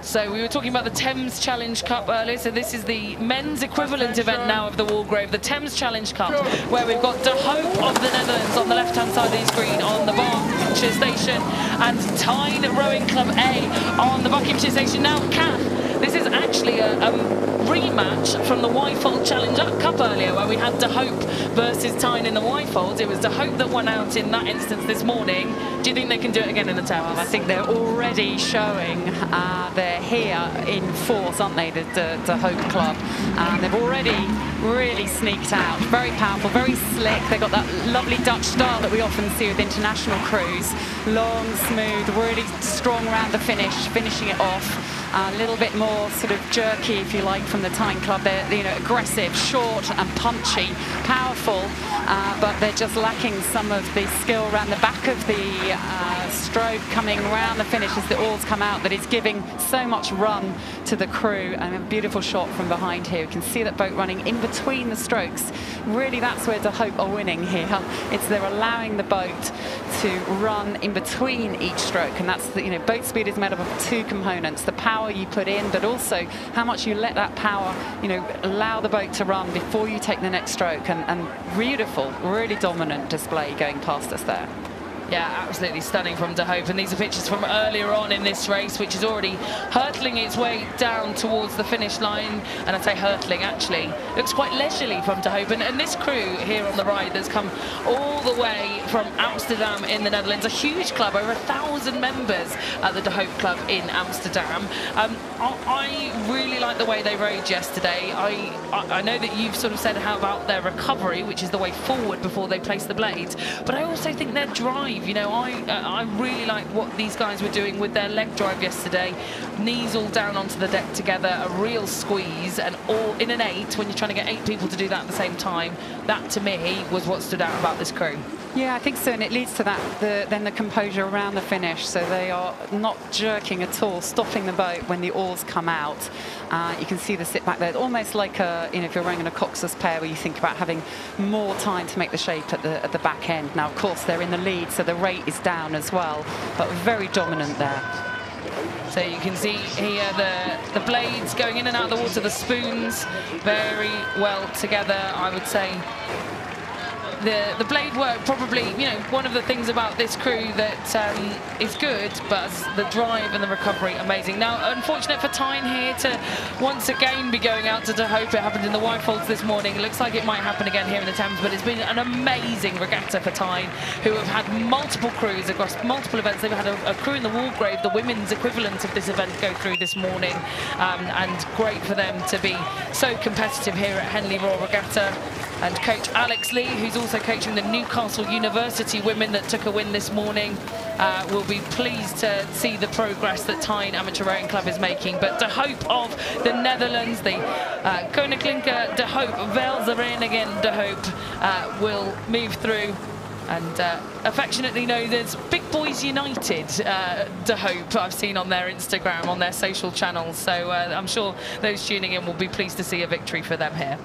So we were talking about the Thames Challenge Cup earlier. So this is the men's equivalent event now of the Walgrave, the Thames Challenge Cup, where we've got De Hoop of the Netherlands on the left-hand side of the screen on the Berkshire station, and Tyne Rowing Club A on the Buckinghamshire station. Now, Kath, this is actually a rematch from the Y-Fold Challenge Cup earlier, where we had De Hoop versus Tyne in the Y-Folds. It was De Hoop that won out in that instance this morning. Do you think they can do it again in the Thames? Well, I think they're already showing they're here in force, aren't they, the De Hoop Club? They've already really sneaked out. Very powerful, very slick. They've got that lovely Dutch style that we often see with international crews. Long, smooth, really strong round the finish, finishing it off. A little bit more sort of jerky, if you like, from the Tyne Club. They're, you know, aggressive, short and punchy, powerful, but they're just lacking some of the skill around the back of the stroke, coming around the finish as the oars come out, that is giving so much run to the crew. And a beautiful shot from behind here. You can see that boat running in between the strokes. Really, that's where De Hoop are winning here. It's they're allowing the boat to run in between each stroke, and that's the, you know, boat speed is made up of two components: the power you put in, but also how much you let that power, you know, allow the boat to run before you take the next stroke. And beautiful, really dominant display going past us there. Yeah, absolutely stunning from De Hoop. And these are pictures from earlier on in this race, which is already hurtling its way down towards the finish line. And I say hurtling, actually, looks quite leisurely from De Hoop. And this crew here on the right that's come all the way from Amsterdam in the Netherlands, a huge club, over 1,000 members at the De Hoop Club in Amsterdam. I really like the way they rode yesterday. I know that you've sort of said how about their recovery, which is the way forward before they place the blades, but I also think their drive. You know, I really like what these guys were doing with their leg drive yesterday. Knees all down onto the deck together, a real squeeze, and all in an 8, when you're trying to get 8 people to do that at the same time. That, to me, was what stood out about this crew. Yeah, I think so, and it leads to that, then the composure around the finish. So they are not jerking at all, stopping the boat when the oars come out. You can see the sit back there, almost like a, you know, if you're rowing in a coxswain pair, where you think about having more time to make the shape at the back end. Now, of course, they're in the lead, so the rate is down as well, but very dominant there. So you can see here the blades going in and out of the water, the spoons very well together, I would say. The blade work, probably, you know, one of the things about this crew that is good, but the drive and the recovery, amazing. Now, unfortunate for Tyne here to once again be going out to De Hoop. It happened in the Y-Folds this morning. It looks like it might happen again here in the Thames, but it's been an amazing regatta for Tyne, who have had multiple crews across multiple events. They've had a crew in the Walgrave, the women's equivalent of this event, go through this morning, and great for them to be so competitive here at Henley Royal Regatta. And coach Alex Lee, who's also coaching the Newcastle University women that took a win this morning, will be pleased to see the progress that Tyne Amateur Rowing Club is making. But De Hoop of the Netherlands, the Koninklijke De Hoop Vereniging De Hoop, will move through and affectionately known as Big Boys United De Hoop, I've seen on their Instagram, on their social channels. So I'm sure those tuning in will be pleased to see a victory for them here.